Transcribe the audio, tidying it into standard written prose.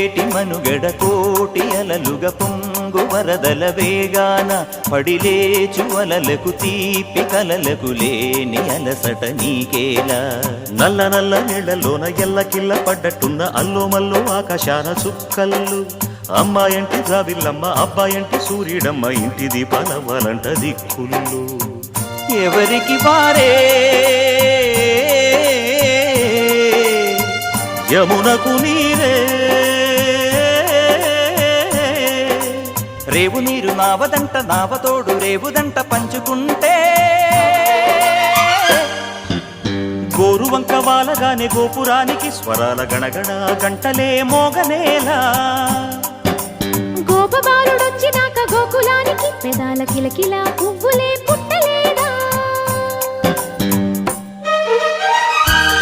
పొంగేటి మనుగడ కోటి అలలుగ పొంగు వరదల వేగాన పడిలేచు అలలకు తీపి కలలకు లేని అలసట నీకేలా నల్ల నల్ల నీళ్లలోన ఎల్లకిల్ల పడ్డట్టున్న అల్లో మల్లో ఆకాశాన చుక్కల్లు అమ్మాయంటి జాబిల్లమ్మ అబ్బాయంటి సూర్యుడమ్మ ఇంటి దీపాలవ్వాలంట దిక్కుళ్ళు ఎవరికి వారే యమునకు నీరే రేవు నీరు నావదంట నావతోడు రేవుదంట పంచుకుంటే గోరువంక వాలగానే గోపురానికి స్వరాల గణగణ గంటలే మోగనేలా గోపబాలుడొచ్చినాక గోకులానికి పెదాల కిలకిల పువ్వులే పుట్ట